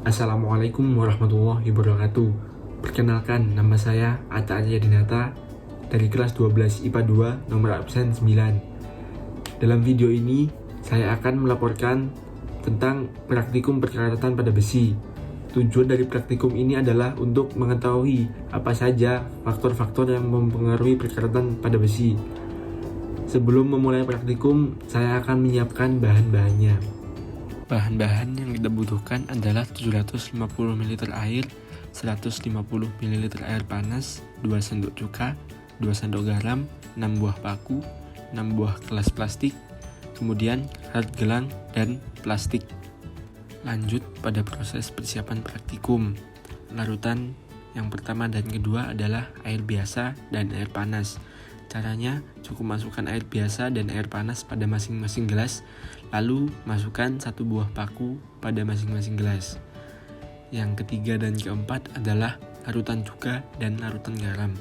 Assalamualaikum warahmatullahi wabarakatuh. Perkenalkan, nama saya Atta Arya Dinata dari kelas 12 IPA 2 nomor absen 9. Dalam video ini, saya akan melaporkan tentang praktikum perkaratan pada besi. Tujuan dari praktikum ini adalah untuk mengetahui apa saja faktor-faktor yang mempengaruhi perkaratan pada besi. Sebelum memulai praktikum, saya akan menyiapkan bahan-bahannya. Bahan-bahan yang kita butuhkan adalah 750 ml air, 150 ml air panas, 2 sendok cuka, 2 sendok garam, 6 buah paku, 6 buah gelas plastik, kemudian karet gelang dan plastik. Lanjut pada proses persiapan praktikum. Larutan yang pertama dan kedua adalah air biasa dan air panas. Caranya, cukup masukkan air biasa dan air panas pada masing-masing gelas, lalu masukkan 1 buah paku pada masing-masing gelas. Yang ketiga dan keempat adalah larutan cuka dan larutan garam.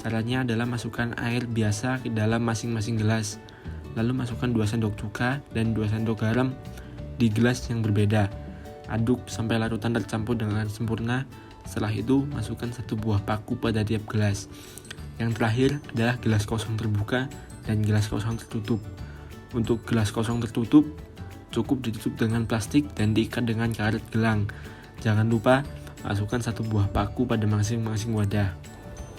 Caranya adalah masukkan air biasa ke dalam masing-masing gelas, lalu masukkan 2 sendok cuka dan 2 sendok garam di gelas yang berbeda. Aduk sampai larutan tercampur dengan sempurna. Setelah itu, masukkan 1 buah paku pada tiap gelas. Yang terakhir adalah gelas kosong terbuka dan gelas kosong tertutup. Untuk gelas kosong tertutup, cukup ditutup dengan plastik dan diikat dengan karet gelang. Jangan lupa masukkan 1 buah paku pada masing-masing wadah.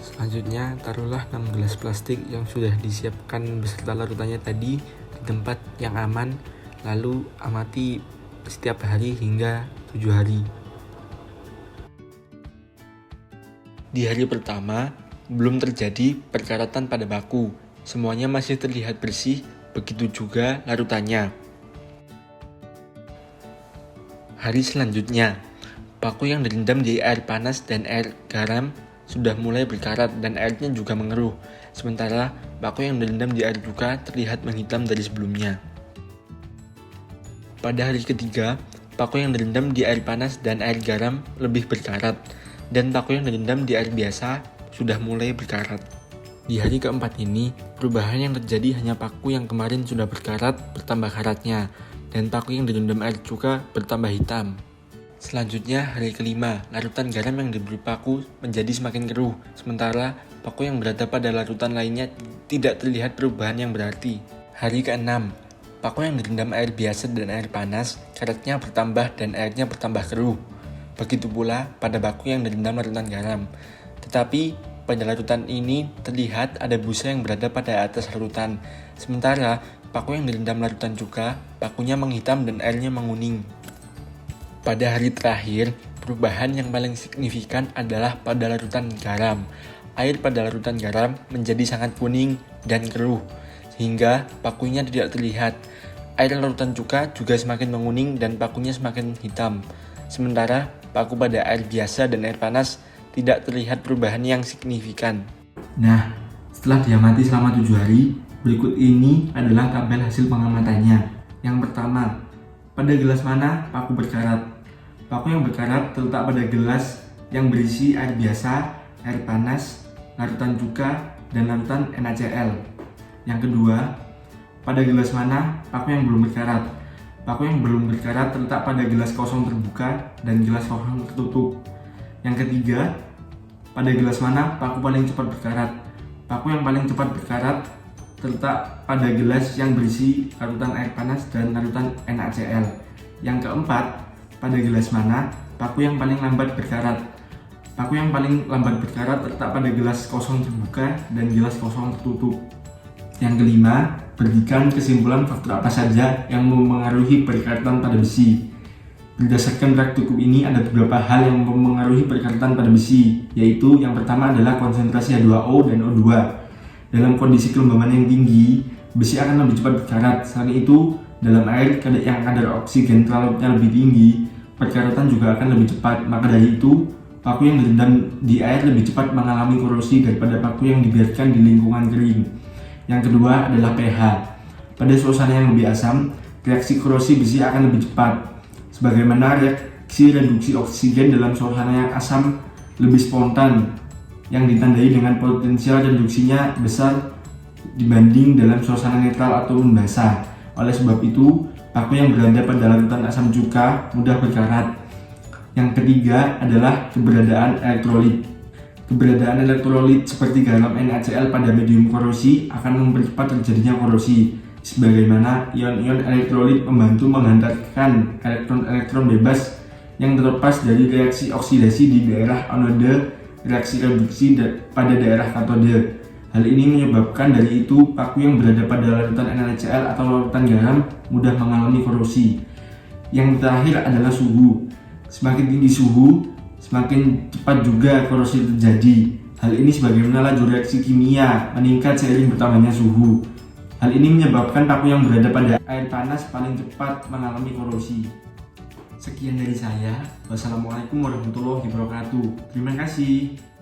Selanjutnya, taruhlah 6 gelas plastik yang sudah disiapkan beserta larutannya tadi di tempat yang aman, lalu amati setiap hari hingga 7 hari. Di hari pertama, belum terjadi perkaratan pada baku. Semuanya masih terlihat bersih, begitu juga larutannya. Hari selanjutnya, paku yang direndam di air panas dan air garam sudah mulai berkarat dan airnya juga mengeruh. Sementara paku yang direndam di air cuka terlihat menghitam dari sebelumnya. Pada hari ketiga, paku yang direndam di air panas dan air garam lebih berkarat, dan paku yang direndam di air biasa sudah mulai berkarat. Di hari keempat ini, perubahan yang terjadi hanya paku yang kemarin sudah berkarat bertambah karatnya, dan paku yang direndam air cuka bertambah hitam. Selanjutnya, hari kelima, larutan garam yang diberi paku menjadi semakin keruh, sementara paku yang berada pada larutan lainnya tidak terlihat perubahan yang berarti. Hari keenam, paku yang direndam air biasa dan air panas, karatnya bertambah dan airnya bertambah keruh. Begitu pula pada paku yang direndam larutan garam. Tetapi pada larutan ini terlihat ada busa yang berada pada atas larutan. Sementara paku yang direndam larutan cuka, pakunya menghitam dan airnya menguning. Pada hari terakhir, perubahan yang paling signifikan adalah pada larutan garam. Air pada larutan garam menjadi sangat kuning dan keruh, sehingga pakunya tidak terlihat. Air larutan cuka juga semakin menguning dan pakunya semakin hitam. Sementara paku pada air biasa dan air panas tidak terlihat perubahan yang signifikan. Nah, setelah diamati selama 7 hari, berikut ini adalah tabel hasil pengamatannya. Yang pertama, pada gelas mana paku berkarat? Paku yang berkarat terletak pada gelas yang berisi air biasa, air panas, larutan cuka, dan larutan NaCl. Yang kedua, pada gelas mana paku yang belum berkarat? Paku yang belum berkarat terletak pada gelas kosong terbuka dan gelas kosong tertutup. Yang ketiga, pada gelas mana paku paling cepat berkarat? Paku yang paling cepat berkarat terletak pada gelas yang berisi larutan air panas dan larutan NaCl. Yang keempat, pada gelas mana paku yang paling lambat berkarat? Paku yang paling lambat berkarat terletak pada gelas kosong terbuka dan gelas kosong tertutup. Yang kelima, berikan kesimpulan faktor apa saja yang mempengaruhi perkaratan pada besi. Berdasarkan praktikum ini ada beberapa hal yang mempengaruhi perkaratan pada besi, yaitu yang pertama adalah konsentrasi H2O dan O2. Dalam kondisi kelembaban yang tinggi, besi akan lebih cepat berkarat. Selain itu, dalam air yang kadar oksigen larutnya lebih tinggi, perkaratan juga akan lebih cepat. Maka dari itu, paku yang direndam di air lebih cepat mengalami korosi daripada paku yang dibiarkan di lingkungan kering. Yang kedua adalah pH. Pada suasana yang lebih asam, reaksi korosi besi akan lebih cepat. Sebagaimana reaksi reduksi oksigen dalam suasana yang asam lebih spontan, yang ditandai dengan potensial reduksinya besar dibanding dalam suasana netral atau basah. Oleh sebab itu, paku yang berada pada larutan asam cuka mudah berkarat. Yang ketiga adalah keberadaan elektrolit. Keberadaan elektrolit seperti garam NaCl pada medium korosi akan mempercepat terjadinya korosi. Sebagaimana ion-ion elektrolit membantu menghantarkan elektron-elektron bebas yang terlepas dari reaksi oksidasi di daerah anode, reaksi reduksi pada daerah katode. Hal ini menyebabkan dari itu paku yang berada pada larutan NaCl atau larutan garam mudah mengalami korosi. Yang terakhir adalah suhu. Semakin tinggi suhu, semakin cepat juga korosi terjadi. Hal ini sebagaimana laju reaksi kimia meningkat seiring bertambahnya suhu. Hal ini menyebabkan paku yang berada pada air panas paling cepat mengalami korosi. Sekian dari saya. Wassalamualaikum warahmatullahi wabarakatuh. Terima kasih.